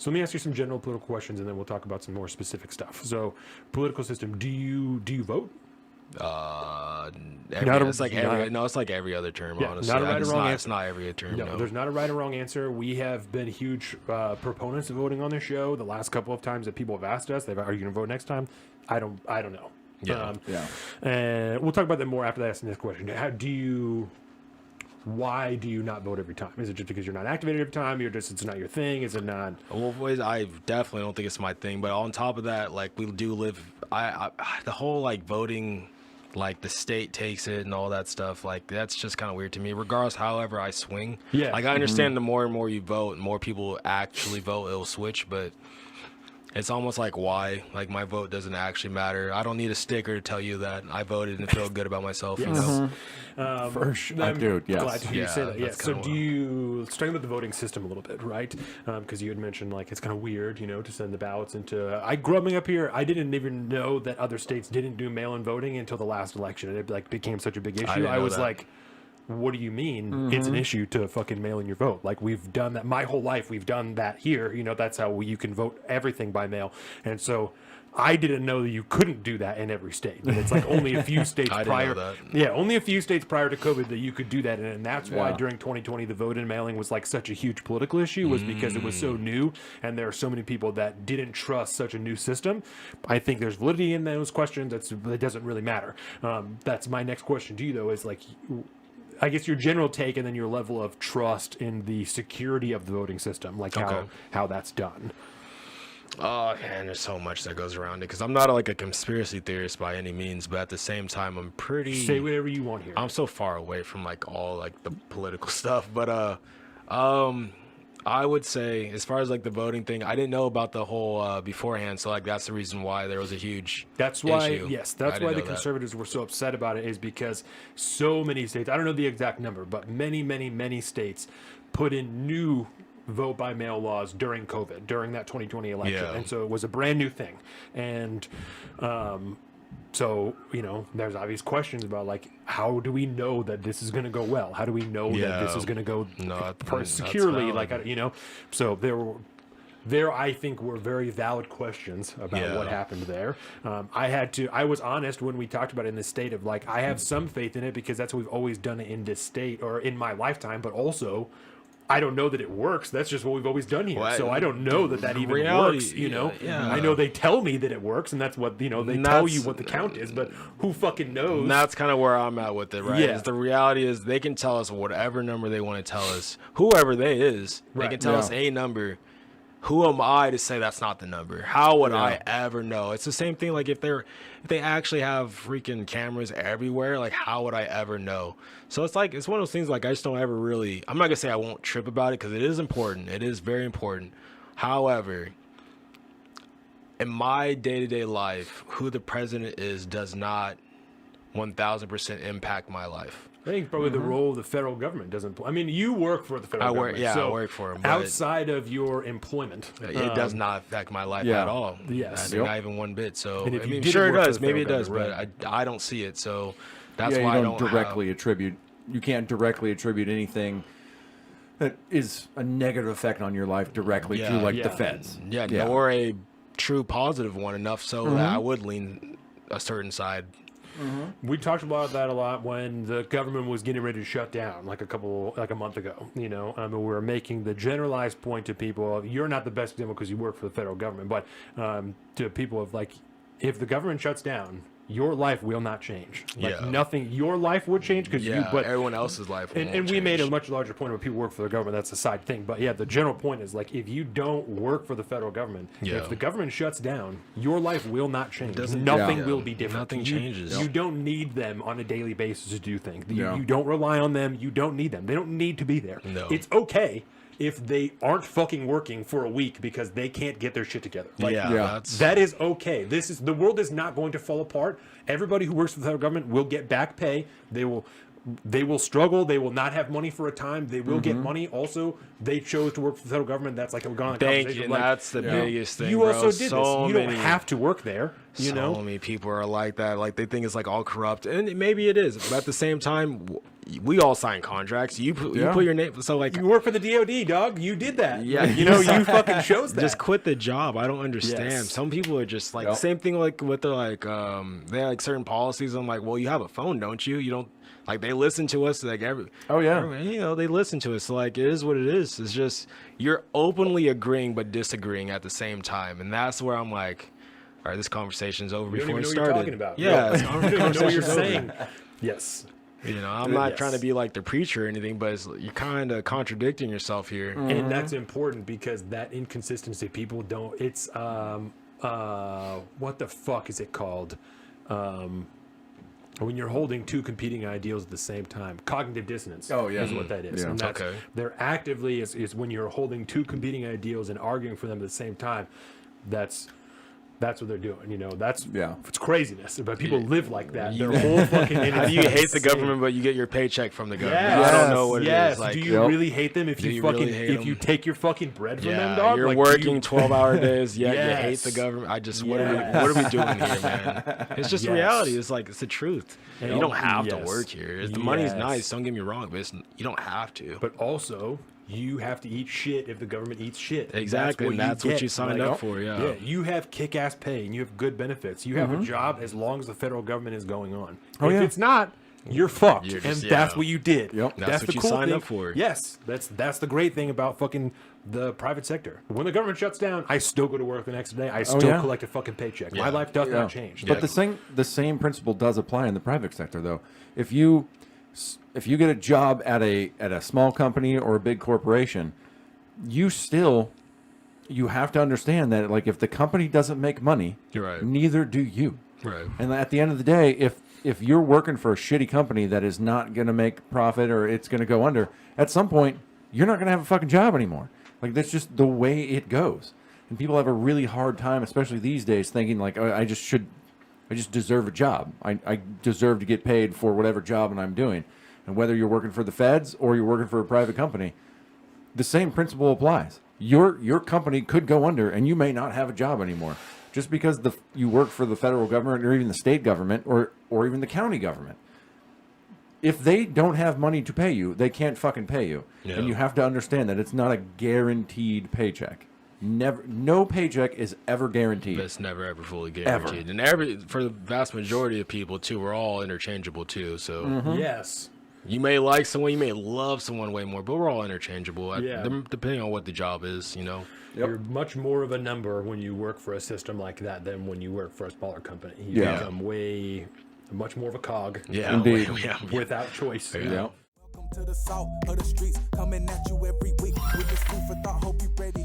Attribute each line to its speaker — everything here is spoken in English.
Speaker 1: So let me ask you some general political questions, and then we'll talk about some more specific stuff. So, political system. Do you vote?
Speaker 2: It's like every other term.
Speaker 1: Yeah,
Speaker 2: honestly,
Speaker 1: not a right or wrong answer.
Speaker 2: It's not every term.
Speaker 1: No, there's not a right or wrong answer. We have been huge proponents of voting on this show. The last couple of times that people have asked us, are you going to vote next time? I don't know.
Speaker 2: Yeah.
Speaker 1: And we'll talk about that more after that. Asking this question. Why do you not vote every time? Is it just because you're not activated every time? It's not your thing? Is it not?
Speaker 2: Well, boys, I definitely don't think it's my thing. But on top of that, like, we do live. The whole like voting, like the state takes it and all that stuff. Like, that's just kind of weird to me. Regardless, however I swing.
Speaker 1: Yeah.
Speaker 2: Like, I understand the more and more you vote, more people actually vote, it'll switch. But it's almost like, why? Like, my vote doesn't actually matter. I don't need a sticker to tell you that I voted and feel good about myself.
Speaker 1: Yes.
Speaker 2: You know?
Speaker 3: For sure. I do, yes.
Speaker 1: Glad to hear you say that. Yeah.
Speaker 2: that's
Speaker 1: So
Speaker 2: kinda
Speaker 1: let's talk about the voting system a little bit, right? Because you had mentioned, like, it's kind of weird, to send the ballots into. Growing up here, I didn't even know that other states didn't do mail-in voting until the last election. It like became such a big issue. I was like, what do you mean it's an issue to fucking mail in your vote? Like, we've done that my whole life. We've done that here. That's how you can vote everything by mail. And so I didn't know that you couldn't do that in every state. And it's like only a few states prior. Yeah, only a few states prior to COVID that you could do that. And that's why during 2020 the vote in mailing was like such a huge political issue, was because it was so new and there are so many people that didn't trust such a new system. I think there's validity in those questions. It doesn't really matter. That's my next question to you, though, is like, I guess your general take and then your level of trust in the security of the voting system, like how that's done.
Speaker 2: Oh, man, there's so much that goes around it, because I'm not like a conspiracy theorist by any means, but at the same time, I'm pretty.
Speaker 1: Say whatever you want here.
Speaker 2: I'm so far away from like all like the political stuff, but I would say, as far as like the voting thing, I didn't know about the whole beforehand, so like that's the reason why there was a huge.
Speaker 1: That's why,
Speaker 2: issue.
Speaker 1: yes, that's why the conservatives were so upset about it, is because so many states, I don't know the exact number, but many states put in new vote by mail laws during COVID, during that 2020 election. And so it was a brand new thing. And so, there's obvious questions about, like, how do we know that this is going to go well? How do we know that this is going to go securely? Like, so there, I think, were very valid questions about what happened there. I was honest when we talked about it in this state of, like, I have some faith in it because that's what we've always done it in this state or in my lifetime, but also I don't know that it works. That's just what we've always done here. So I don't know that even works, I know they tell me that it works, and that's what, they tell you what the count is, but who fucking knows?
Speaker 2: And that's kind of where I'm at with it, right? Yeah. The reality is they can tell us whatever number they want to tell us, whoever they is. They can tell us a number. Who am I to say that's not the number? How would I ever know? It's the same thing. Like, if they actually have freaking cameras everywhere, like, how would I ever know? So it's like, it's one of those things, like, I just don't ever really, I'm not gonna say I won't trip about it, because it is important. It is very important. However, in my day-to-day life, who the president is does not 1,000% impact my life.
Speaker 1: I think probably the role of the federal government doesn't. I mean, you work for the federal government.
Speaker 2: Yeah,
Speaker 1: so
Speaker 2: I work for them.
Speaker 1: Outside of your employment,
Speaker 2: it does not affect my life at all.
Speaker 1: Yes,
Speaker 2: not even one bit. So,
Speaker 1: and if you
Speaker 2: sure it does. Maybe it does,
Speaker 1: right.
Speaker 2: but I don't see it. So that's why
Speaker 3: you
Speaker 2: I don't
Speaker 3: directly attribute. You can't directly attribute anything that is a negative effect on your life directly to the feds.
Speaker 2: Nor a true positive one enough so that I would lean a certain side.
Speaker 1: We talked about that a lot when the government was getting ready to shut down, like a month ago. We were making the generalized point to people: you're not the best example because you work for the federal government, but to people of, like, if the government shuts down, your life will not change. Nothing. Your life would change because but
Speaker 2: everyone else's life.
Speaker 1: And we made a much larger point about people work for the government. That's a side thing. But the general point is, like, if you don't work for the federal government, if the government shuts down, your life will not change. Nothing will be different.
Speaker 2: Nothing changes.
Speaker 1: You don't need them on a daily basis to do things. You don't rely on them. You don't need them. They don't need to be there.
Speaker 2: No.
Speaker 1: It's okay if they aren't fucking working for a week because they can't get their shit together. That is okay. The world is not going to fall apart. Everybody who works for the federal government will get back pay. They will they will struggle. They will not have money for a time. They will get money. Also, they chose to work for the federal government. That's like a gone
Speaker 2: Thank you. That's the biggest thing.
Speaker 1: You also
Speaker 2: bro.
Speaker 1: did this. You don't have to work there. You know,
Speaker 2: so many people are like that. Like they think it's like all corrupt, and maybe it is. But at the same time, we all sign contracts. You put your name. So like
Speaker 1: you work for the DOD, dog. You did that.
Speaker 2: Yeah,
Speaker 1: you know, you fucking chose that.
Speaker 2: Just quit the job. I don't understand.
Speaker 1: Yes.
Speaker 2: Some people are just like the same thing. Like with the like they have like certain policies. I'm like, well, you have a phone, don't you? You don't. Like they listen to us, like you know, they listen to us. Like it is what it is. It's just you're openly agreeing but disagreeing at the same time, and that's where I'm like, all right, this conversation's over before it started.
Speaker 1: What you're talking about.
Speaker 2: Yeah,
Speaker 1: I don't even know what you're saying. Yes,
Speaker 2: you know, I'm not trying to be like the preacher or anything, but you're kind of contradicting yourself here,
Speaker 1: and that's important because that inconsistency, people don't. It's what the fuck is it called? When you're holding two competing ideals at the same time, cognitive dissonance is what that is.
Speaker 3: Yeah.
Speaker 1: And that's, they're actively, is when you're holding two competing ideals and arguing for them at the same time, that's what they're doing. You know, it's craziness. But people live like that. Their whole fucking
Speaker 2: How do you hate the government, but you get your paycheck from the government?
Speaker 1: Yes.
Speaker 2: I don't know what it is. Like,
Speaker 1: do you really hate them if you fucking
Speaker 2: really
Speaker 1: you take your fucking bread from them, dog?
Speaker 2: You're
Speaker 1: like,
Speaker 2: working 12-hour days. You hate the government. I just what are we doing here, man? It's just reality. It's like it's the truth. You don't have to work here. The money's nice. Don't get me wrong, but you don't have to.
Speaker 1: But also, you have to eat shit if the government eats shit.
Speaker 2: Exactly. That's what you signed up for. Yeah.
Speaker 1: You have kick-ass pay and you have good benefits. You have a job as long as the federal government is going on. If it's not, you're fucked. That's what you did.
Speaker 3: Yep.
Speaker 2: That's what you signed up for.
Speaker 1: Yes. That's the great thing about fucking the private sector. When the government shuts down, I still go to work the next day. I still collect a fucking paycheck. My life does not change.
Speaker 3: But the same principle does apply in the private sector, though. If you get a job at a small company or a big corporation, you have to understand that, like, if the company doesn't make money, neither do you.
Speaker 2: Right.
Speaker 3: And at the end of the day, if you're working for a shitty company that is not going to make profit or it's going to go under, at some point you're not going to have a fucking job anymore. Like, that's just the way it goes. And people have a really hard time, especially these days, thinking like, oh, I just deserve a job. I deserve to get paid for whatever job I'm doing. And whether you're working for the feds or you're working for a private company, the same principle applies. Your company could go under and you may not have a job anymore. Just because you work for the federal government or even the state government or even the county government. If they don't have money to pay you, they can't fucking pay you. Yeah. And you have to understand that it's not a guaranteed paycheck. No paycheck is ever guaranteed.
Speaker 2: It's never ever fully guaranteed. Ever. And for the vast majority of people too, we're all interchangeable too. So
Speaker 1: yes,
Speaker 2: you may like someone, you may love someone way more, but we're all interchangeable. Depending on what the job is, you know.
Speaker 1: Yep. You're much more of a number when you work for a system like that than when you work for a smaller company. You become much more of a cog.
Speaker 2: Yeah,
Speaker 3: indeed.
Speaker 1: Without choice.
Speaker 3: Yeah.
Speaker 4: Welcome to the south of the streets, coming at you every week with this food for thought. Hope you ready.